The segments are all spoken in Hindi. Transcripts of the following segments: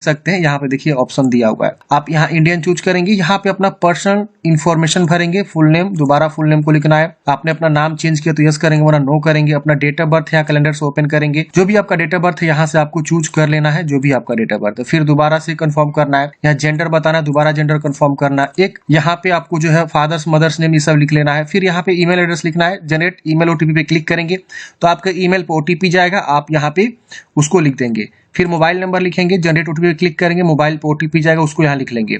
सकते हैं यहाँ पे देखिए ऑप्शन दिया हुआ है, आप यहाँ इंडियन चूज करेंगे, यहाँ पे अपना पर्सनल इन्फॉर्मेशन भरेंगे, फुल नेम, दोबारा फुल नेम को लिखना है, आपने अपना नाम चेंज किया तो यस करेंगे वरना नो करेंगे, अपना डेट ऑफ बर्थ यहाँ कैलेंडर से ओपन करेंगे, जो भी आपका डेट ऑफ बर्थ है यहाँ से आपको चूज कर लेना है, जो भी आपका डेट ऑफ बर्थ है, फिर दोबारा से कंफर्म करना है, यहाँ जेंडर बताना है, दोबारा जेंडर कंफर्म करना है, एक यहाँ पे आपको जो है फादर्स मदर्स नेम ये सब लिख लेना है, फिर यहाँ पे ईमेल एड्रेस लिखना है, जनरेट ईमेल ओटीपी पे क्लिक करेंगे तो आपका ईमेल पे ओटीपी जाएगा, आप यहाँ पे उसको लिख देंगे, फिर मोबाइल नंबर लिखेंगे, जनरेट ओटीपी पे क्लिक करेंगे, मोबाइल पे ओटीपी जाएगा उसको यहाँ लिख लेंगे,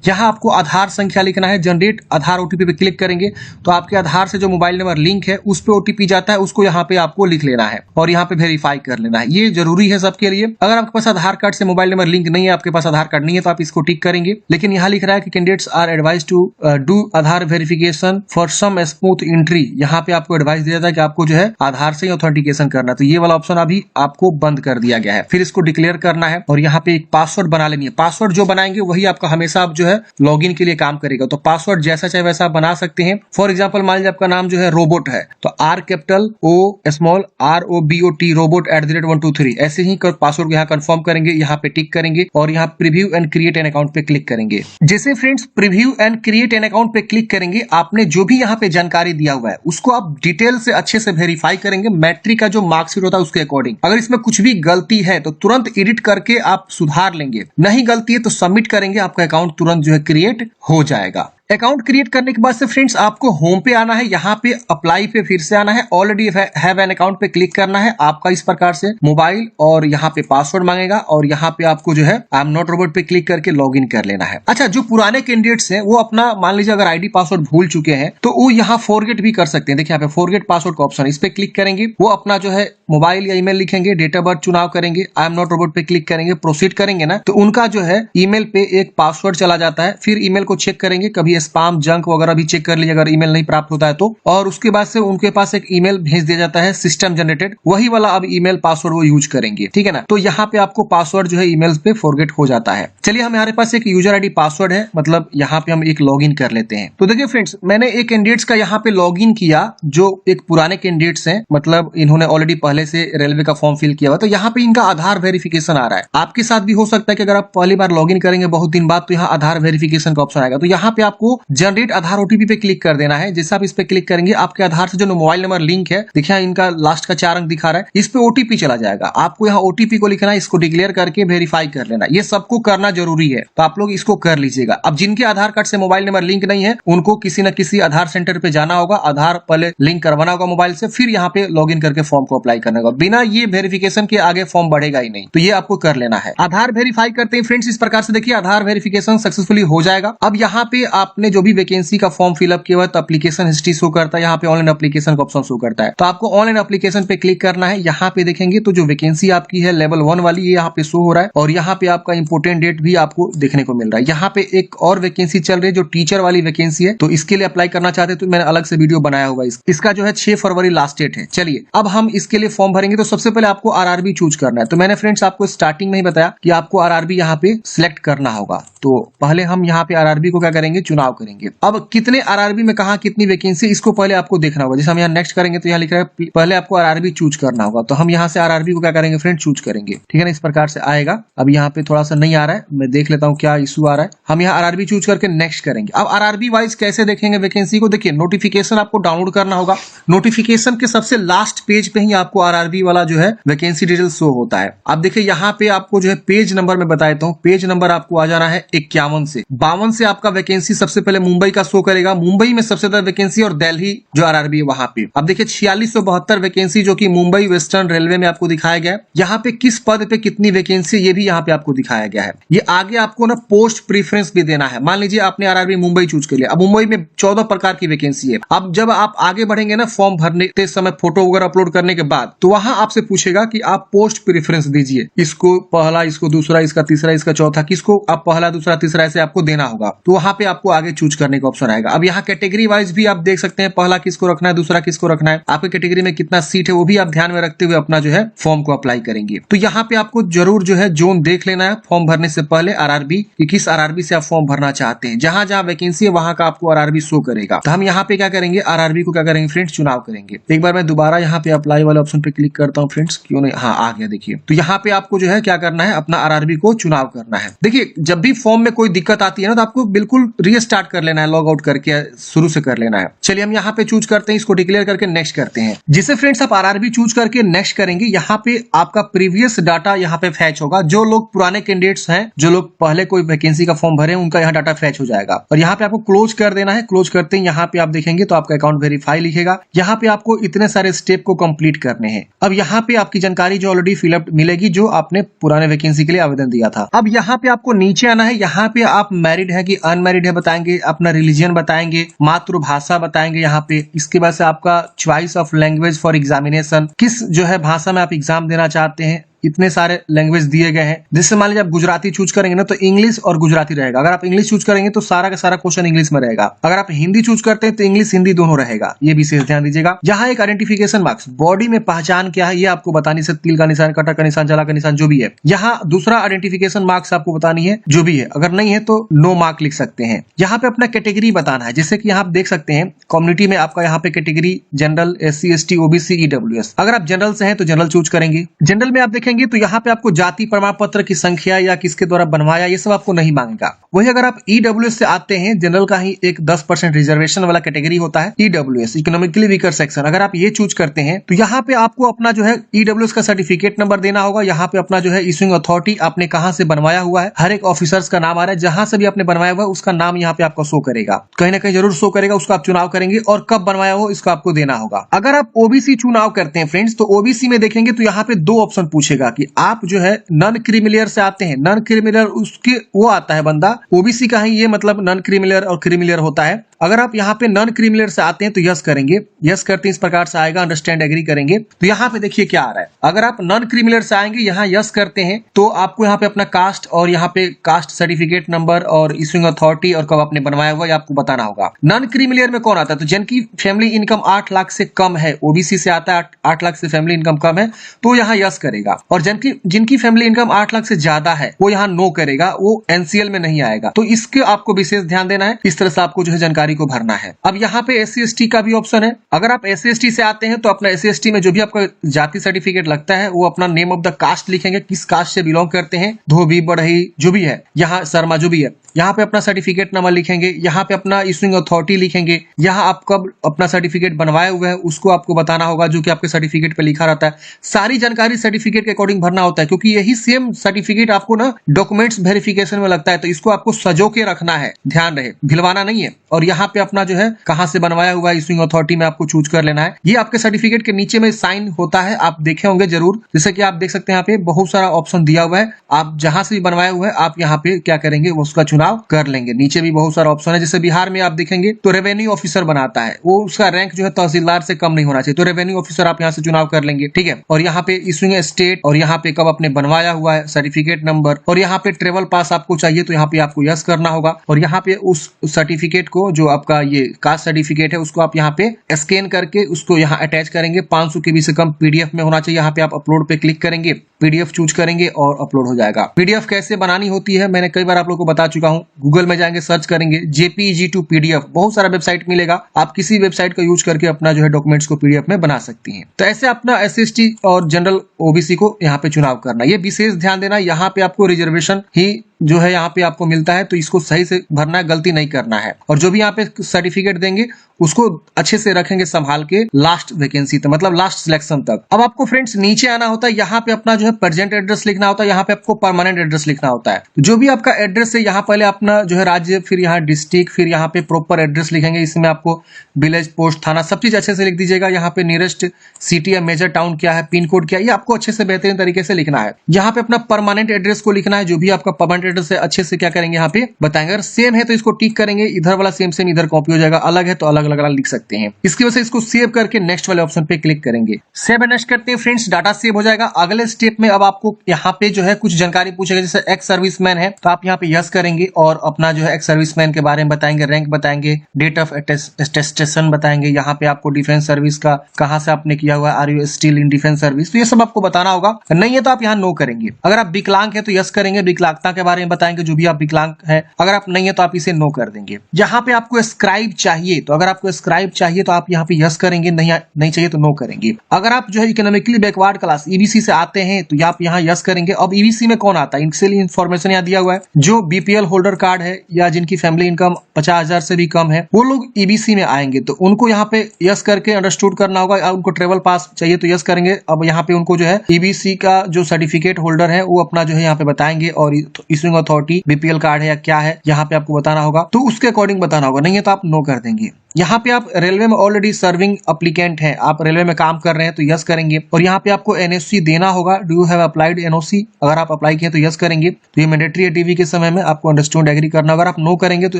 यहाँ आपको आधार संख्या लिखना है, जनरेट आधार ओटीपी पे क्लिक करेंगे तो आपके आधार से जो मोबाइल नंबर लिंक है उस पे ओटीपी जाता है, उसको यहाँ पे आपको लिख लेना है और यहाँ पे वेरीफाई कर लेना है, ये जरूरी है सबके लिए। अगर आपके पास आधार कार्ड से मोबाइल नंबर लिंक नहीं है, आपके पास आधार कार्ड नहीं है तो आप इसको टिक करेंगे, लेकिन यहाँ लिख रहा है कि candidates are advise to do Aadhaar verification for some smooth entry, यहाँ पे आपको एडवाइस दिया जाता है कि आपको जो है आधार से ऑथेंटिकेशन करना, तो ये वाला ऑप्शन अभी आपको बंद कर दिया गया है, फिर इसको डिक्लेयर करना है और यहाँ पे एक पासवर्ड बना लेनी है, पासवर्ड जो बनाएंगे वही आपका हमेशा आप जो है लॉगिन के लिए काम करेगा, तो पासवर्ड जैसा चाहे वैसा आप बना सकते हैं। फॉर एग्जांपल मान लीजिए आपका नाम जो है रोबोट है तो are capital O small ROBOT robot @123 ऐसे ही पासवर्ड को यहाँ कंफर्म करेंगे, यहाँ पे टिक करेंगे और यहाँ preview and create an account पे क्लिक करेंगे। जैसे friends preview and create an account पे क्लिक करेंगे, आपने जो भी यहाँ पे जानकारी दिया हुआ है उसको आप डिटेल से अच्छे से वेरीफाई करेंगे, मैट्रिक का जो मार्कशीट होता है उसके अकॉर्डिंग, अगर इसमें कुछ भी गलती है तो तुरंत एडिट करके आप सुधार लेंगे, नहीं गलती है तो सबमिट करेंगे, आपका अकाउंट तुरंत जो है क्रिएट हो जाएगा। अकाउंट क्रिएट करने के बाद से फ्रेंड्स आपको होम पे आना है, यहाँ पे अप्लाई पे फिर से आना है, ऑलरेडी हैव एन अकाउंट पे क्लिक करना है, आपका इस प्रकार से मोबाइल और यहाँ पे पासवर्ड मांगेगा और यहाँ पे आपको जो है आई एम नॉट रोबोट पे क्लिक करके लॉगिन कर लेना है। अच्छा, जो पुराने कैंडिडेट्स हैं वो अपना मान लीजिए अगर आईडी पासवर्ड भूल चुके हैं तो वो यहाँ फॉरगेट भी कर सकते हैं, देखिए यहाँ पे फॉरगेट पासवर्ड का ऑप्शन, इस पे क्लिक करेंगे, वो अपना जो है मोबाइल या ईमेल लिखेंगे, डेट ऑफ बर्थ चुनाव करेंगे, आई एम नॉट रोबोट पे क्लिक करेंगे, प्रोसीड करेंगे ना तो उनका जो है ईमेल पे एक पासवर्ड चला जाता है, फिर ईमेल को चेक करेंगे, कभी स्पैम जंक वगैरह भी चेक कर लीजिए अगर ईमेल नहीं प्राप्त होता है तो, और उसके बाद से उनके पास एक ईमेल भेज दिया जाता है सिस्टम जनरेटेड, वही वाला अब ईमेल पासवर्ड वो यूज करेंगे, ठीक है ना। तो यहाँ पे आपको पासवर्ड जो है ईमेल पे फॉरगेट हो जाता है। चलिए हमारे पास एक यूजर आईडी पासवर्ड है, मतलब यहाँ पे हम एक लॉगिन कर लेते हैं। तो देखिए फ्रेंड्स मैंने एक कैंडिडेट्स का यहाँ पे लॉगिन किया जो एक पुराने कैंडिडेट्स हैं, मतलब इन्होंने ऑलरेडी पहले से रेलवे का फॉर्म फिल किया हुआ, तो यहाँ पे इनका आधार वेरिफिकेशन आ रहा है। आपके साथ भी हो सकता है कि अगर आप पहली बार लॉगिन करेंगे बहुत दिन बाद तो यहाँ आधार वेरिफिकेशन का ऑप्शन आएगा, तो यहाँ पे आपको जनरेट आधार ओटीपी पे क्लिक कर देना है। जैसे आप इस पे क्लिक करेंगे आपके आधार से जो मोबाइल नंबर लिंक है, देखिए इनका लास्ट का 4 अंक दिखा रहा है, इस पे ओटीपी चला जाएगा, आपको यहाँ ओटीपी को लिखना है, इसको डिक्लेयर करके वेरीफाई कर लेना, ये सबको करना जरूरी है, तो आप लोग इसको कर लीजिएगा। अब जिनके आधार कार्ड से मोबाइल नंबर लिंक नहीं है उनको किसी न किसी आधार सेंटर पे जाना होगा, आधार पहले लिंक करवाना होगा मोबाइल से, फिर यहाँ पे लॉगिन करके फॉर्म को अप्लाई करना होगा, बिना ये वेरिफिकेशन के आगे फॉर्म बढ़ेगा ही नहीं, तो ये आपको कर लेना है। आधार वेरीफाई करते हैं फ्रेंड्स इस प्रकार से, देखिए आधार वेरिफिकेशन सक्सेसफुली हो जाएगा। अब यहाँ पे आपने जो भी वैकेंसी का फॉर्म फिलअप किया हुआ है तो एप्लीकेशन हिस्ट्री शो करता है, यहाँ पे ऑनलाइन एप्लीकेशन का ऑप्शन शो करता है, तो आपको ऑनलाइन एप्लीकेशन पे क्लिक करना है। यहाँ पे देखेंगे तो जो वैकेंसी आपकी है लेवल 1 वाली ये यहाँ पे शो हो रहा है और यहाँ पे आपका इंपोर्टेंट डेट भी आपको देखने को मिल रहा है। यहाँ पे एक और वैकेंसी चल रही है जो टीचर वाली वैकेंसी है, तो इसके लिए अप्लाई करना चाहते हैं तो मैंने अलग से वीडियो बनाया हुआ है, इसका जो है 6 फरवरी लास्ट डेट है। चलिए अब हम इसके लिए फॉर्म भरेंगे, तो सबसे पहले आपको आरआरबी चूज करना है। तो मैंने फ्रेंड्स आपको स्टार्टिंग में ही बताया कि आपको आरआरबी यहाँ पे सिलेक्ट करना होगा, तो पहले हम यहाँ पे आरआरबी को क्या करेंगे, चुनाव करेंगे। अब कितने आरआरबी में कहा कितनी वैकेंसी इसको पहले आपको देखना होगा। जैसे हम यहाँ नेक्स्ट करेंगे तो यहाँ लिख रहा है पहले आपको आरआरबी चूज करना होगा, तो हम यहाँ से आरआरबी को क्या करेंगे फ्रेंड, चूज करेंगे, ठीक है ना, इस प्रकार से आएगा। अब यहाँ पे थोड़ा सा नहीं आ रहा है, मैं देख लेता हूँ क्या इशू आ रहा है। हम यहाँ आरआरबी चूज करके नेक्स्ट करेंगे। अब आरआरबी वाइज कैसे देखेंगे वैकेंसी को, देखिए नोटिफिकेशन आपको डाउनलोड करना होगा, नोटिफिकेशन के सबसे लास्ट पेज पे ही आपको आरआरबी वाला जो है वैकेंसी डिटेल शो होता है। अब देखिए यहाँ पे आपको जो है पेज नंबर में बता देता हूँ, पेज नंबर आपको आ जाना है 51 से 52 से आपका वैकेंसी सबसे पहले मुंबई का शो करेगा, मुंबई में सबसे ज्यादा वैकेंसी और दिल्ली जो आरआरबी है वहां पे। अब देखिए 4672 वैकेंसी जो कि मुंबई वेस्टर्न रेलवे में आपको दिखाया गया है। यहाँ पे किस पद पे कितनी वैकेंसी ये भी यहाँ पे आपको दिखाया गया है। ये आगे आपको ना पोस्ट प्रीफरेंस भी देना है। मान लीजिए आपने आरआरबी मुंबई चूज कर लिया, अब मुंबई में 14 प्रकार की वैकेंसी है। अब जब आप आगे बढ़ेंगे ना फॉर्म भरने समय फोटो वगैरह अपलोड करने के बाद, तो वहां आपसे पूछेगा कि आप पोस्ट प्रीफरेंस दीजिए, इसको पहला, इसको दूसरा, इसका तीसरा, इसका चौथा, किसको आप पहला दूसरा तीसरा ऐसे आपको देना होगा। तो वहां पे आपको आगे चूज करने का ऑप्शन आएगा। अब यहाँ कैटेगरी वाइज भी आप देख सकते हैं, पहला किसको रखना है, दूसरा किसको रखना है, आपकी कैटेगरी में कितना सीट है वो भी आप ध्यान में रखते हुए अपना जो है फॉर्म को अप्लाई करेंगे। तो यहाँ पे आपको जरूर जो है जोन देख लेना है फॉर्म भरने से पहले, आरआरबी कि किस आरआरबी से आप फॉर्म भरना चाहते हैं। जहां जहां वैकेंसी है वहां का आपको आरआरबी शो करेगा। तो हम यहाँ पे क्या करेंगे, आरआरबी को क्या करेंगे फ्रेंड्स, चुनाव करेंगे। एक बार मैं दोबारा यहाँ पे अप्लाई वाले ऑप्शन पे क्लिक करता हूँ फ्रेंड्स, क्यों नहीं, हाँ आ गया देखिए। तो यहाँ पे आपको जो है क्या करना है, अपना आरआरबी को चुनाव करना है। देखिए जब भी फॉर्म में कोई दिक्कत आती है ना तो आपको बिल्कुल रीस्टार्ट कर लेना है, लॉग आउट करके शुरू से कर लेना है। चलिए हम यहाँ पे चूज करते हैं, इसको डिक्लेयर करके नेक्स्ट करते हैं। जिसे फ्रेंड्स आप आरआरबी चूज करके नेक्स्ट करेंगे, यहाँ पे आपका प्रीवियस डाटा यहाँ पे फैच होगा। जो लोग पुराने कैंडिडेट्स हैं, जो लोग पहले कोई वैकेंसी का फॉर्म भरे, उनका यहाँ डाटा फैच हो जाएगा। और यहाँ पे आपको क्लोज कर देना है। क्लोज करते ही यहाँ पे आप देखेंगे तो आपका अकाउंट वेरीफाई लिखेगा। यहाँ पे आपको इतने सारे स्टेप को कंप्लीट करने हैं। अब यहाँ पे आपकी जानकारी जो ऑलरेडी फिलअप मिलेगी, जो आपने पुराने वैकेंसी के लिए आवेदन दिया था। अब यहाँ पे आपको नीचे आना है। यहाँ पे आप मैरिड है कि अनमैरिड है बताएंगे, अपना रिलीजन बताएंगे, मातृभाषा बताएंगे यहाँ पे। इसके बाद से आपका choice of language for examination, किस जो है भाषा में आप एग्जाम देना चाहते हैं। इतने सारे लैंग्वेज दिए गए हैं। जिससे मान लीजिए आप गुजराती चूज करेंगे ना तो इंग्लिश और गुजराती रहेगा। अगर आप इंग्लिश चूज करेंगे तो सारा का सारा क्वेश्चन इंग्लिश में रहेगा। अगर आप हिंदी चूज करते हैं तो इंग्लिश हिंदी दोनों रहेगा। ये विशेष ध्यान दीजिएगा। यहाँ एक आइडेंटिफिकेशन मार्क्स, बॉडी में पहचान क्या है ये आपको बतानी से, तिल का निशान, कटा का निशान, जला का निशान जो भी है। यहाँ दूसरा आइडेंटिफिकेशन मार्क्स आपको बतानी है जो भी है। अगर नहीं है तो नो मार्क लिख सकते हैं। यहाँ पे अपना कैटेगरी बताना है। जैसे कि यहाँ आप देख सकते हैं कम्युनिटी में आपका यहाँ पे category general, SC ST OBC EWS। अगर आप जनरल से हैं तो जनरल चूज करेंगे। जनरल में आप देखेंगे तो यहाँ पे आपको जाति प्रमाण पत्र की संख्या या किसके द्वारा बनवाया ये सब आपको नहीं मांगेगा। वही अगर आप EWS से आते हैं, जनरल का ही एक 10% रिजर्वेशन वाला कैटेगरी होता है EWS, इकोनॉमिकली वीकर सेक्शन। अगर आप ये चूज करते हैं तो यहाँ पे आपको अपना जो है EWS का सर्टिफिकेट नंबर देना होगा। यहाँ पे अपना जो है इशूइंग अथॉरिटी आपने कहाँ से बनवाया हुआ है, हर एक ऑफिसर्स का नाम आ रहा है। जहां से भी आपने बनवाया हुआ है उसका नाम यहाँ पे आपको शो करेगा, कहीं ना कहीं जरूर शो करेगा। उसका आप चुनाव करेंगे और कब बनवाया हो इसको आपको देना होगा। अगर आप OBC चुनाव करते हैं फ्रेंड्स तो OBC में देखेंगे तो यहाँ पे 2 ऑप्शन पूछेगा कि आप जो है नॉन क्रिमिलियर से आते हैं। नॉन क्रिमिलियर उसके वो आता है बंदा, OBC का ही ये मतलब नॉन क्रिमिलियर और क्रिमिलियर होता है। अगर आप यहाँ पे नॉन क्रिमिलियर से आते हैं तो यस करेंगे। यस करते हैं इस प्रकार से आएगा, अंडरस्टैंड एग्री करेंगे। तो यहाँ पे देखिए क्या आ रहा है। अगर आप नॉन क्रिमिलियर से आएंगे, यहाँ यस करते हैं तो आपको यहाँ पे अपना कास्ट और यहाँ पे कास्ट सर्टिफिकेट नंबर और इशूइंग अथॉरिटी और कब आपने बनवाया हुआ आपको बताना होगा। नॉन क्रिमिलियर में कौन आता है, तो जिनकी फैमिली इनकम 8 लाख से कम है, OBC से आता है 8 लाख से फैमिली इनकम कम है तो यहाँ यस करेगा। और जिनकी फैमिली इनकम 8 लाख से ज्यादा है वो यहाँ नो करेगा, वो NCL में नहीं आएगा। तो इसके आपको विशेष ध्यान देना है। इस तरह से आपको जो है जानकारी को भरना है। अब यहाँ पे SC ST का भी ऑप्शन है। अगर आप SC ST से आते हैं तो अपना SC ST में जो भी आपका जाति सर्टिफिकेट लगता है वो अपना नेम ऑफ द कास्ट लिखेंगे, किस कास्ट से बिलोंग करते हैं, धोबी, बढ़ई जो भी है, यहाँ शर्मा जो भी है। यहाँ पे अपना सर्टिफिकेट नंबर लिखेंगे, यहाँ पे अपना इशूइंग अथॉरिटी लिखेंगे, यहाँ आप कब अपना सर्टिफिकेट बनवाए हुए हैं उसको आपको बताना होगा जो कि आपके सर्टिफिकेट पे लिखा रहता है। सारी जानकारी सर्टिफिकेट के अकॉर्डिंग भरना होता है क्योंकि यही सेम सर्टिफिकेट आपको ना डॉक्यूमेंट्स वेरिफिकेशन में लगता है। तो इसको आपको सजो के रखना है, ध्यान रहे, भिलवाना नहीं है। और यहाँ पे अपना जो है कहाँ से बनवाया हुआ है इशूइंग अथॉरिटी में आपको चूज कर लेना है। ये आपके सर्टिफिकेट के नीचे में साइन होता है, आप देखे होंगे जरूर। जैसे कि आप देख सकते हैं यहाँ पे बहुत सारा ऑप्शन दिया हुआ है। आप जहां से भी बनवाया हुआ है आप यहाँ पे क्या करेंगे, उसका चुनाव कर लेंगे। नीचे भी बहुत सारा ऑप्शन है। जैसे बिहार में आप देखेंगे तो रेवेन्यू ऑफिसर बनाता है, वो उसका रैंक जो है तहसीलदार से कम नहीं होना चाहिए। तो रेवेन्यू ऑफिसर आप यहाँ से चुनाव कर लेंगे, ठीक है। और यहाँ पे इशूइंग स्टेट और यहाँ पे कब आपने बनवाया हुआ है, सर्टिफिकेट नंबर, और यहाँ पे ट्रेवल पास आपको चाहिए तो यहाँ पे आपको यस करना होगा। और यहाँ पे उस सर्टिफिकेट को जो आपका ये कास्ट सर्टिफिकेट है उसको आप यहाँ पे स्कैन करके उसको यहाँ अटैच करेंगे। 500 KB से कम PDF में होना चाहिए। यहाँ पे आप अपलोड पे क्लिक करेंगे, PDF चूज करेंगे और अपलोड हो जाएगा। PDF कैसे बनानी होती है मैंने कई बार आप लोगों को बता चुका हूँ। गूगल में जाएंगे, सर्च करेंगे JPEG to PDF, बहुत सारा वेबसाइट मिलेगा। आप किसी वेबसाइट का यूज करके अपना जो है डॉक्यूमेंट्स को PDF में बना सकती हैं। तो ऐसे अपना SC ST और जनरल OBC को यहाँ पे चुनाव करना, ये विशेष ध्यान देना। यहाँ पे आपको रिजर्वेशन ही जो है यहाँ पे आपको मिलता है तो इसको सही से भरना है, गलती नहीं करना है। और जो भी यहाँ पे सर्टिफिकेट देंगे उसको अच्छे से रखेंगे संभाल के लास्ट वैकेंसी तक, मतलब लास्ट सिलेक्शन तक। अब आपको फ्रेंड्स नीचे आना होता है। यहाँ पे अपना जो है प्रेजेंट एड्रेस लिखना होता है, यहाँ पे आपको परमानेंट एड्रेस लिखना होता है। जो भी आपका एड्रेस है यहाँ पहले अपना जो है राज्य, फिर यहाँ डिस्ट्रिक्ट, फिर यहाँ पे प्रॉपर एड्रेस लिखेंगे। इसमें आपको विलेज, पोस्ट, थाना सब चीज अच्छे से लिख दीजिएगा। यहाँ पे नियरेस्ट सिटी या मेजर टाउन क्या है, पिन कोड क्या है, ये आपको अच्छे से बेहतरीन तरीके से लिखना है। यहाँ पे अपना परमानेंट एड्रेस को लिखना है, जो भी आपका परमानेंट डिटेल से अच्छे से क्या करेंगे यहाँ पे बताएंगे। अगर सेम है तो इसको टिक करेंगे, इधर वाला सेम सेम इधर कॉपी हो जाएगा, अलग है तो अलग अलग लिख सकते हैं। इसकी वजह से इसको सेव करके नेक्स्ट वाले ऑप्शन पे क्लिक करेंगे। सेव एंड नेक्स्ट करते हैं फ्रेंड्स, डाटा सेव हो जाएगा। अगले स्टेप में अब आपको यहाँ पे जो है कुछ जानकारी पूछेगा, जैसे एक्स सर्विसमैन है तो आप यहाँ पे यस करेंगे और अपना जो है एक्स सर्विसमैन के बारे में बताएंगे, रैंक बताएंगे, डेट ऑफ अटेस्टेशन बताएंगे, यहाँ पे आपको डिफेंस सर्विस का कहाँ से आपने किया हुआ, are you still in defence service, तो ये सब आपको बताना होगा। नहीं है तो आप यहाँ नो करेंगे। अगर आप विकलांग है तो यस करेंगे, विकलांगता के बारे में बताएंगे जो भी आप विकलांग है। अगर आप नहीं है तो आप इसे नो कर देंगे। यहाँ पे आपको स्क्राइब चाहिए तो अगर आपको स्क्राइब चाहिए तो आप यहाँ पे यस करेंगे, नहीं चाहिए तो नो करेंगे। अगर आप जो है इकोनॉमिकली बैकवर्ड क्लास ईबीसी से आते हैं तो आप यहाँ यस करेंगे। अब ईबीसी में कौन आता है, इनसे इन्फॉर्मेशन यहाँ दिया हुआ है। जो बीपीएल होल्डर कार्ड है या जिनकी फैमिली इनकम 50,000 से भी कम है वो लोग ईबीसी में आएंगे, तो उनको यहाँ पे यस करके अंडरस्टूड करना होगा। उनको ट्रेवल पास चाहिए तो यस करेंगे। अब यहाँ पे उनको जो है ईबीसी का जो सर्टिफिकेट होल्डर है वो अपना जो है यहाँ पे बताएंगे, और इशूइंग अथॉरिटी बीपीएल कार्ड है या क्या है यहाँ पे आपको बताना होगा, तो उसके अकॉर्डिंग बताना होगा। नहीं है तो आप नो कर देंगे। यहाँ पे आप रेलवे में ऑलरेडी सर्विंग एप्लीकेंट हैं, आप रेलवे में काम कर रहे हैं तो यस करेंगे। और यहाँ पे आपको एनओसी देना होगा, do you have applied NOC, अगर आप अप्लाई किए तो यस करेंगे। तो ये मैंडेटरी है डीवी के समय में, आपको अंडरस्टैंड एग्री करना। अगर आप नो करेंगे तो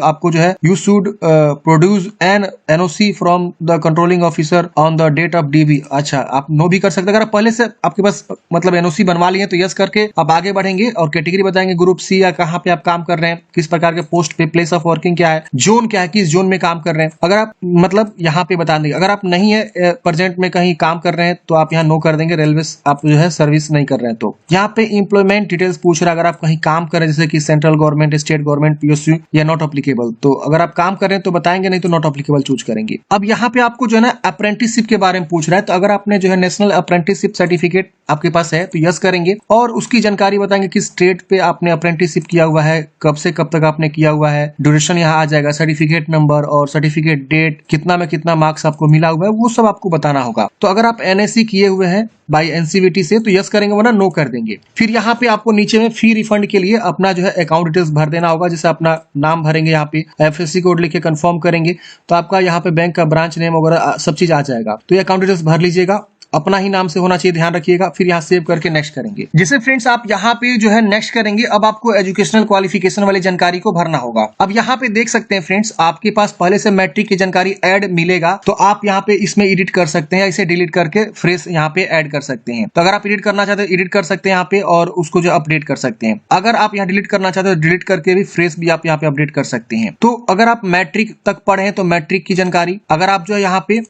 आपको जो है you should produce an NOC from the controlling officer on the date of DV. अच्छा, आप नो भी कर सकते हैं। अगर आप पहले से आपके पास मतलब एनओसी बनवा लिए तो यस करके आप आगे बढ़ेंगे और कैटेगरी बताएंगे, ग्रुप सी या कहाँ पे आप काम कर रहे हैं, किस प्रकार के पोस्ट पे, प्लेस ऑफ वर्किंग क्या है, जोन क्या है, किस जोन में काम कर रहे हैं। अगर आप मतलब यहाँ पे बता देंगे। अगर आप नहीं है प्रेजेंट में कहीं काम कर रहे हैं तो आप यहाँ नो कर देंगे, रेलवे आप जो है सर्विस नहीं कर रहे हैं तो। यहाँ पे एम्प्लॉयमेंट डिटेल्स पूछ रहा है, अगर आप कहीं काम कर रहे हैं जैसे कि central government, state government, PSU, या नॉट अप्लीकेबल, तो अगर आप काम कर रहे हैं तो बताएंगे, नहीं तो नॉट अप्लीकेबल चूज करेंगे। अब यहाँ पे आपको जो है ना अप्रेंटिसशिप के बारे में पूछ रहा है, तो अगर आपने जो है नेशनल अप्रेंटिसशिप सर्टिफिकेट आपके पास है तो यस करेंगे और उसकी जानकारी बताएंगे किस स्टेट पे आपने अप्रेंटिसशिप किया हुआ है, कब से कब तक आपने किया हुआ है, ड्यूरेशन यहाँ आ जाएगा, सर्टिफिकेट नंबर और सर्टिफिकेट डेट, कितना में कितना मार्क्स आपको मिला हुआ है, वो सब आपको बताना होगा। तो अगर आप एनएससी किए हुए हैं बाय एनसीवीटी से तो यस करेंगे, वरना नो कर देंगे। फिर यहाँ पे आपको नीचे में फी रिफंड के लिए अपना जो है अकाउंट डिटेल्स भर देना होगा, जैसे अपना नाम भरेंगे, यहाँ पे एफएससी कोड लिख के कंफर्म करेंगे तो आपका यहाँ पे बैंक का ब्रांच नेम वगैरह सब चीज आ जाएगा। तो ये अकाउंट डिटेल्स भर लीजिएगा, अपना ही नाम से होना चाहिए, ध्यान रखिएगा। फिर यहाँ सेव करके नेक्स्ट करेंगे। जैसे फ्रेंड्स आप यहाँ पे जो है नेक्स्ट करेंगे, अब आपको एजुकेशनल क्वालिफिकेशन वाली जानकारी को भरना होगा। अब यहाँ पे देख सकते हैं फ्रेंड्स, आपके पास पहले से मैट्रिक की जानकारी ऐड मिलेगा तो आप यहाँ पे इसमें एडिट कर सकते हैं, इसे डिलीट करके फ्रेश यहाँ पे ऐड कर सकते हैं। तो अगर आप एडिट करना चाहते हैं एडिट कर सकते हैं यहाँ पे और उसको जो अपडेट कर सकते हैं। अगर आप यहाँ डिलीट करना चाहते हैं डिलीट करके भी फ्रेश भी आप यहाँ पे अपडेट कर सकते हैं। तो अगर आप मैट्रिक तक पढ़े हैं तो मैट्रिक की जानकारी, अगर आप जो है यहाँ पे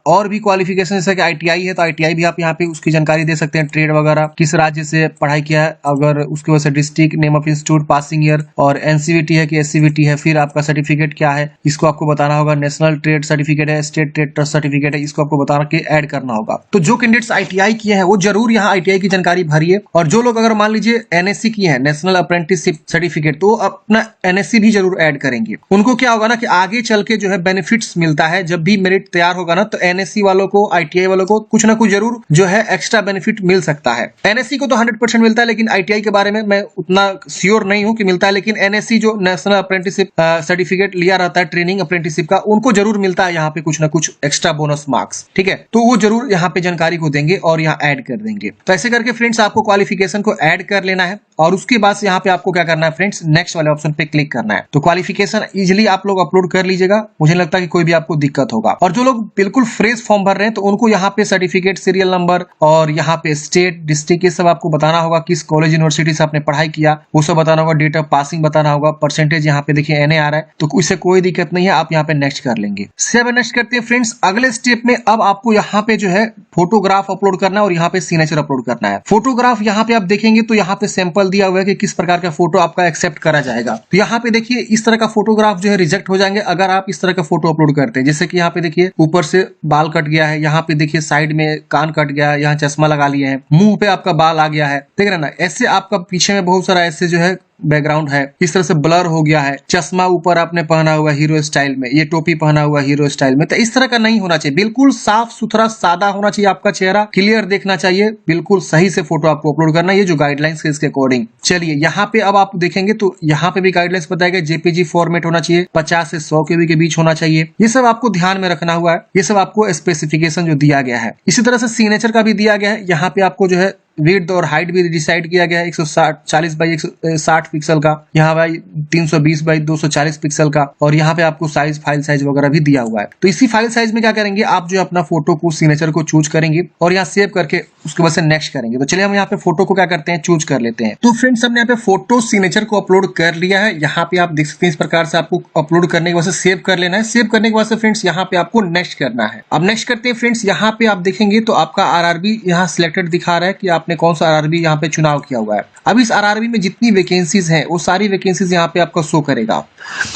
और भी क्वालिफिकेशन जैसे कि आईटीआई है तो आईटीआई भी आप यहाँ पे उसकी जानकारी दे सकते हैं, ट्रेड वगैरह, किस राज्य से पढ़ाई किया है, अगर उसके वजह से district, name of institute, passing year, और एनसीवीटी है कि एससीवीटी है, फिर आपका सर्टिफिकेट क्या है इसको आपको बताना होगा, नेशनल ट्रेड सर्टिफिकेट है, स्टेट ट्रेड ट्रस्ट सर्टिफिकेट है, इसको आपको बता के ऐड करना होगा। तो जो कैंडिडेट्स आईटीआई किए हैं वो जरूर यहाँ आईटीआई की जानकारी भरिए, और जो लोग अगर मान लीजिए एनएससी किए हैं, नेशनल अप्रेंटिसशिप सर्टिफिकेट, तो अपना एनएससी भी जरूर ऐड करेंगे। उनको क्या होगा ना कि आगे चल के जो है बेनिफिट्स मिलता है, जब भी मेरिट तैयार होगा ना तो एनएससी वालों को, आईटीआई वालों को कुछ ना कुछ जरूर जो है एक्स्ट्रा बेनिफिट मिल सकता है। एनएससी को तो 100% मिलता है, लेकिन आईटीआई के बारे में मैं उतना श्योर नहीं हूं कि मिलता है, लेकिन एनएससी जो नेशनल अप्रेंटिसशिप सर्टिफिकेट लिया रहता है ट्रेनिंग अप्रेंटिसशिप का, उनको जरूर मिलता है यहाँ पे कुछ ना कुछ एक्स्ट्रा बोनस मार्क्स, ठीक है। तो वो जरूर यहाँ पे जानकारी को देंगे और यहाँ ऐड कर देंगे। तो ऐसे करके फ्रेंड्स आपको क्वालिफिकेशन को ऐड कर लेना है और उसके बाद यहाँ पे आपको क्या करना है फ्रेंड्स, नेक्स्ट वाले ऑप्शन पे क्लिक करना है। तो क्वालिफिकेशन इजिली आप लोग अपलोड कर लीजिएगा, मुझे नहीं लगता कि कोई भी आपको दिक्कत होगा। और जो लोग बिल्कुल फ्रेश फॉर्म भर रहे हैं तो उनको यहाँ पे सर्टिफिकेट, सीरियल नंबर और यहाँ पे स्टेट, डिस्ट्रिक्ट, ये सब आपको बताना होगा, किस कॉलेज यूनिवर्सिटी से आपने पढ़ाई किया वो सब बताना होगा, डेट ऑफ पासिंग बताना होगा, परसेंटेज यहाँ पे देखिए एनए आ रहा है, तो इससे कोई दिक्कत नहीं है, आप यहाँ पे नेक्स्ट कर लेंगे। सेव नेक्स्ट करते हैं फ्रेंड्स। अगले स्टेप में अब आपको यहाँ पे जो है फोटोग्राफ अपलोड करना है और यहाँ पे सिग्नेचर अपलोड करना है। फोटोग्राफ यहाँ पे आप देखेंगे तो यहाँ पे सैंपल दिया हुआ है कि किस प्रकार का फोटो आपका एक्सेप्ट करा जाएगा। तो यहाँ पे देखिए इस तरह का फोटोग्राफ जो है रिजेक्ट हो जाएंगे अगर आप इस तरह का फोटो अपलोड करते हैं। जैसे कि यहाँ पे देखिए ऊपर से बाल कट गया है, यहाँ पे देखिए साइड में कान कट गया है, यहाँ चश्मा लगा लिए हैं, मुंह पे आपका बाल आ गया है, देख रहे ना, ऐसे आपका पीछे में बहुत सारा ऐसे जो है बैकग्राउंड है, इस तरह से ब्लर हो गया है, चश्मा ऊपर आपने पहना हुआ हीरो स्टाइल में, ये टोपी पहना हुआ हीरो स्टाइल में, तो इस तरह का नहीं होना चाहिए। बिल्कुल साफ सुथरा सादा होना चाहिए, आपका चेहरा क्लियर देखना चाहिए, बिल्कुल सही से फोटो आपको अपलोड करना है, ये जो गाइडलाइंस है इसके अकॉर्डिंग। चलिए यहाँ पे अब आप देखेंगे तो यहाँ पे भी गाइडलाइंस बताया गया, जेपीजी फॉर्मेट होना चाहिए, 50 से 100 KB के बीच होना चाहिए, ये सब आपको ध्यान में रखना हुआ है, ये सब आपको स्पेसिफिकेशन जो दिया गया है। इसी तरह से सिग्नेचर का भी दिया गया है, यहाँ पे आपको जो है विड्थ और हाइट भी डिसाइड किया गया है 140 बाई 160 पिक्सल का, यहाँ भाई 320 बाई 240 पिक्सल का, और यहाँ पे आपको साइज, फाइल साइज वगैरह भी दिया हुआ है। तो इसी फाइल साइज में क्या करेंगे, आप जो अपना फोटो को, सिग्नेचर को चूज करेंगे और यहाँ सेव करके उसके बाद से नेक्स्ट करेंगे। तो चलिए हम यहाँ पे फोटो को क्या करते हैं, चूज कर लेते हैं। तो फ्रेंड्स हमने यहाँ पे फोटो सिग्नेचर को अपलोड कर लिया है। यहाँ पे आप देख सकते हैं इस प्रकार से आपको अपलोड करने के बाद से सेव कर लेना है। सेव करने के बाद से फ्रेंड्स यहाँ पे आपको नेक्स्ट करना है। अब नेक्स्ट करते हैं फ्रेंड्स, यहाँ पे आप देखेंगे तो आपका आरआरबी यहाँ सिलेक्टेड दिखा रहा है कि आपने कौन सा आरआरबी यहाँ पे चुनाव किया हुआ है। अब इस आरआरबी में जितनी वैकेंसीज हैं वो सारी वैकेंसीज यहाँ पे आपको शो करेगा।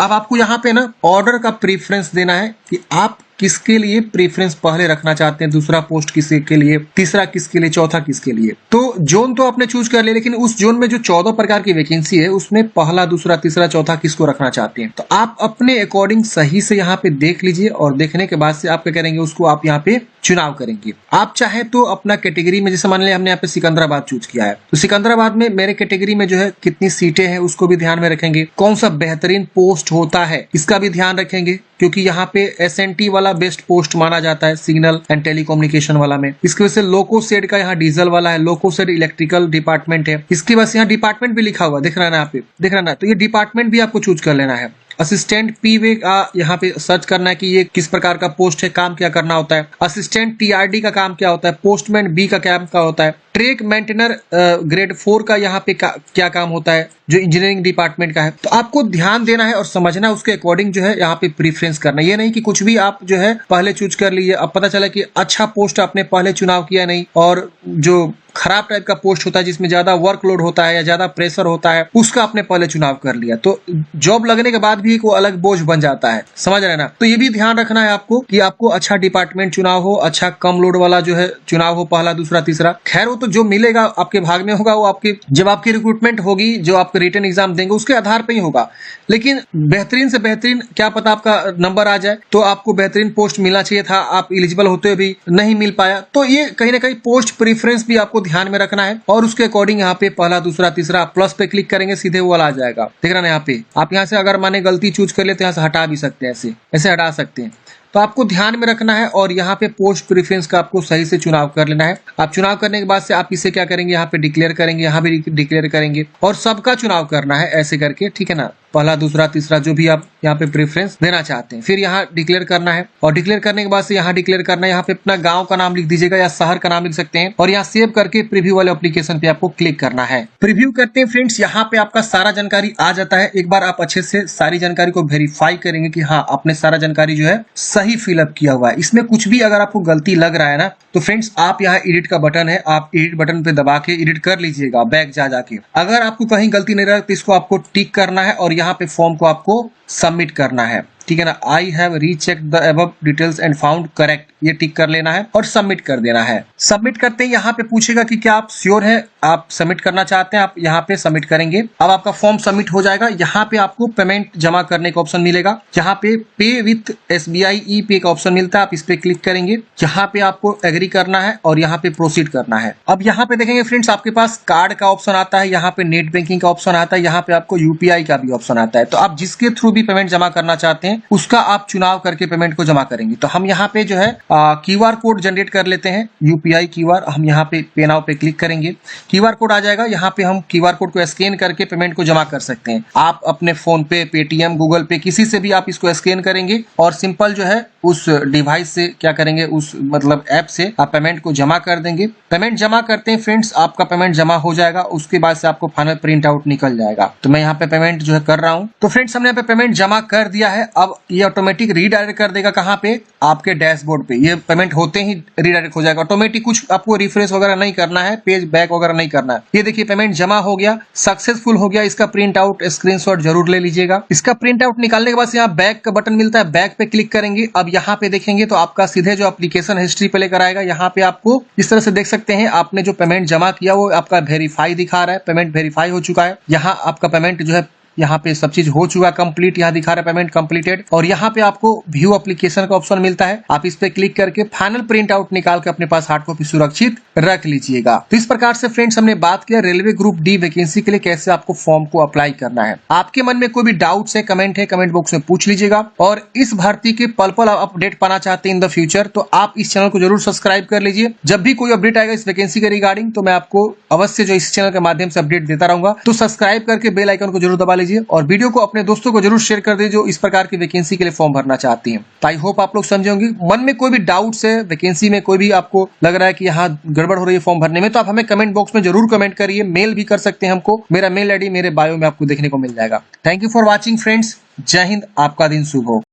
अब आपको यहाँ पे ना ऑर्डर का प्रेफरेंस देना है कि आप किसके लिए प्रेफरेंस पहले रखना चाहते हैं, दूसरा पोस्ट किसके लिए, तीसरा किसके लिए, चौथा किसके लिए। तो जोन तो आपने चूज कर लिया, लेकिन उस जोन में जो 14 प्रकार की वैकेंसी है उसमें पहला, दूसरा, तीसरा, चौथा किसको रखना चाहते हैं। तो आप अपने अकॉर्डिंग सही से यहाँ पे देख लीजिए और देखने के बाद से आप क्या करेंगे, उसको आप यहाँ पे चुनाव करेंगे। आप चाहे तो अपना कैटेगरी में, जैसे मान लिया हमने यहाँ पे सिकंदराबाद चूज किया है, तो सिकंदराबाद में मेरे कैटेगरी में जो है कितनी सीटें हैं उसको भी ध्यान में रखेंगे। कौन सा बेहतरीन पोस्ट होता है इसका भी ध्यान रखेंगे, क्योंकि यहाँ पे एसएनटी वाला बेस्ट पोस्ट माना जाता है, सिग्नल एंड टेलीकम्युनिकेशन वाला में। इसकी वजह से लोको सेड का यहाँ डीजल वाला है, लोको सेड इलेक्ट्रिकल डिपार्टमेंट है। इसकी वजह से यहाँ डिपार्टमेंट भी लिखा हुआ दिख रहा है ना, यहाँ पे दिख रहा है ना, तो ये डिपार्टमेंट भी आपको चूज कर लेना है। असिस्टेंट पीवे का यहाँ पे सर्च करना है कि ये किस प्रकार का पोस्ट है, काम क्या करना होता है। असिस्टेंट टीआरडी का काम क्या होता है, पोस्टमैन बी का काम क्या होता है, ट्रेक मेंटेनर ग्रेड 4 का यहाँ पे क्या काम होता है, जो इंजीनियरिंग डिपार्टमेंट का है। तो आपको ध्यान देना है और समझना, उसके अकॉर्डिंग जो है यहाँ पे प्रीफरेंस करना। ये नहीं कि कुछ भी आप जो है पहले चूज कर लिए, अब पता चला कि अच्छा पोस्ट आपने पहले चुनाव किया नहीं, और जो खराब टाइप का पोस्ट होता है जिसमें ज्यादा वर्कलोड होता है या ज्यादा प्रेशर होता है उसका आपने पहले चुनाव कर लिया, तो जॉब लगने के बाद भी एक वो अलग बोझ बन जाता है, समझ रहे ना। तो ये भी ध्यान रखना है आपको कि आपको अच्छा डिपार्टमेंट चुनाव हो, अच्छा कम लोड वाला जो है चुनाव हो, पहला, दूसरा, तीसरा। खैर वो तो जो मिलेगा आपके भाग में होगा, वो आपके जब आपकी रिक्रूटमेंट होगी, जो आपके रिटन एग्जाम देंगे उसके आधार पर ही होगा। लेकिन बेहतरीन से बेहतरीन, क्या पता आपका नंबर आ जाए तो आपको बेहतरीन पोस्ट मिलना चाहिए था, आप एलिजिबल होते हुए भी नहीं मिल पाया। तो ये कहीं ना कहीं पोस्ट प्रेफरेंस भी आपको ध्यान में रखना है, और उसके अकॉर्डिंग यहाँ पे पहला, दूसरा, तीसरा प्लस पे क्लिक करेंगे, सीधे वो वाला आ जाएगा। देख रहे हैं यहाँ पे, आप यहाँ से अगर माने गलती चूज कर लेते हैं, यहाँ से हटा भी सकते हैं, ऐसे हटा सकते हैं। तो आपको ध्यान में रखना है और यहाँ पे पोस्ट प्रेफरेंस का आपको सही से चुनाव कर लेना है। आप चुनाव करने के बाद से आप इसे क्या करेंगे, यहाँ पे डिक्लेयर करेंगे, यहाँ भी डिक्लेयर करेंगे, और सबका चुनाव करना है ऐसे करके, ठीक है ना। पहला, दूसरा, तीसरा जो भी आप यहाँ पे प्रेफरेंस देना चाहते हैं, फिर यहाँ डिक्लेयर करना है, और डिक्लेयर करने के बाद से यहाँ डिक्लेयर करना है, यहाँ पे अपना गांव का नाम लिख दीजिएगा या शहर का नाम लिख सकते हैं, और यहाँ सेव करके प्रीव्यू वाले एप्लीकेशन पे आपको क्लिक करना है। प्रीव्यू करते हैं फ्रेंड्स, यहाँ पे आपका सारा जानकारी आ जाता है। एक बार आप अच्छे से सारी जानकारी को वेरीफाई करेंगे कि हाँ आपने सारा जानकारी जो है सही फिलअप किया हुआ है। इसमें कुछ भी अगर आपको गलती लग रहा है ना, तो फ्रेंड्स आप यहाँ एडिट का बटन है, आप एडिट बटन पे दबा के एडिट कर लीजिएगा, बैक जाके। अगर आपको कहीं गलती नहीं रहा तो इसको आपको टिक करना है और यहाँ पे फॉर्म को आपको सबमिट करना है, ठीक है ना। I have rechecked the above details and found correct, ये टिक कर लेना है और सबमिट कर देना है। सबमिट करते ही यहाँ पे पूछेगा कि क्या आप श्योर है, आप सबमिट करना चाहते हैं, आप यहाँ पे सबमिट करेंगे। अब आपका फॉर्म सबमिट हो जाएगा। यहाँ पे आपको पेमेंट जमा करने का ऑप्शन मिलेगा, यहाँ पे पे विथ SBI ई पे का ऑप्शन मिलता है, आप इस पे क्लिक करेंगे। यहाँ पे आपको एग्री करना है और यहाँ पे प्रोसीड करना है। अब यहाँ पे देखेंगे फ्रेंड्स, आपके पास कार्ड का ऑप्शन आता है, यहाँ पे नेट बैंकिंग का ऑप्शन आता है, यहाँ पे आपको UPI का भी ऑप्शन आता है। तो आप जिसके थ्रू भी पेमेंट जमा करना चाहते हैं उसका आप चुनाव करके पेमेंट को जमा करेंगे। तो हम यहाँ पे जो है QR कोड जनरेट कर लेते हैं, UPI QR। हम यहाँ पे पे नाउ पे क्लिक करेंगे, QR कोड आ जाएगा। यहाँ पे हम QR कोड को स्कैन करके पेमेंट को जमा कर सकते हैं। आप अपने फोन पे, पेटीएम, गूगल पे, किसी से भी आप इसको स्कैन करेंगे और सिंपल जो है उस डिवाइस से क्या करेंगे, उस मतलब ऐप से आप पेमेंट को जमा कर देंगे। पेमेंट जमा करते हैं फ्रेंड्स, आपका पेमेंट जमा हो जाएगा, उसके बाद से आपको फाइनल प्रिंट आउट निकल जाएगा। तो मैं यहाँ पे पेमेंट जो है कर रहा हूँ। तो फ्रेंड्स हमने यहाँ पे पेमेंट जमा कर दिया है। अब ये ऑटोमेटिक रीडायरेक्ट कर देगा कहाँ पे, आपके डैशबोर्ड पे। ये पेमेंट होते ही रीडायरेक्ट हो जाएगा ऑटोमेटिक, कुछ आपको रिफ्रेश वगैरह नहीं करना है, पेज बैक वगैरह नहीं करना है। ये देखिए पेमेंट जमा हो गया, सक्सेसफुल हो गया। इसका प्रिंट आउट स्क्रीनशॉट जरूर ले लीजिएगा। इसका प्रिंट आउट निकालने के बाद यहाँ बैक का बटन मिलता है, बैक पे क्लिक करेंगे। अब यहाँ पे देखेंगे तो आपका सीधे जो एप्लीकेशन हिस्ट्री पे लेकर आएगा। यहाँ पे आपको इस तरह से देख सकते हैं, आपने जो पेमेंट जमा किया वो आपका वेरीफाई दिखा रहा है, पेमेंट वेरीफाई हो चुका है। यहाँ आपका पेमेंट जो है यहाँ पे सब चीज हो चुका कंप्लीट, यहाँ दिखा रहा है पेमेंट कंप्लीटेड। और यहाँ पे आपको व्यू एप्लीकेशन का ऑप्शन मिलता है, आप इस पे क्लिक करके फाइनल प्रिंट आउट निकाल के अपने पास हार्ड कॉपी सुरक्षित रख लीजिएगा। तो इस प्रकार से फ्रेंड्स हमने बात किया रेलवे ग्रुप डी वैकेंसी के लिए कैसे आपको फॉर्म को अप्लाई करना है। आपके मन में कोई भी डाउट्स है, कमेंट बॉक्स में पूछ लीजिएगा। और इस भर्ती के पल पल अपडेट पाना चाहते हैं इन द फ्यूचर, तो आप इस चैनल को जरूर सब्सक्राइब कर लीजिए। जब भी कोई अपडेट आएगा इस वैकेंसी के रिगार्डिंग तो मैं आपको अवश्य जो इस चैनल के माध्यम से अपडेट देता रहूंगा। तो सब्सक्राइब करके बेल आइकन को जरूर दबा लीजिए और वीडियो को अपने दोस्तों को जरूर शेयर कर दीजिए जो इस प्रकार की वैकेंसी के लिए फॉर्म भरना चाहती हैं। तो आई होप आप लोग समझे होंगे। मन में कोई भी डाउट्स है वैकेंसी में, कोई भी आपको लग रहा है कि यहाँ गड़बड़ हो रही है फॉर्म भरने में, तो आप हमें कमेंट बॉक्स में जरूर कमेंट करिए। मेल भी कर सकते हैं हमको, मेरा मेल आईडी मेरे बायो में आपको देखने को मिल जाएगा। Thank you for watching friends. जय हिंद, आपका दिन शुभ हो।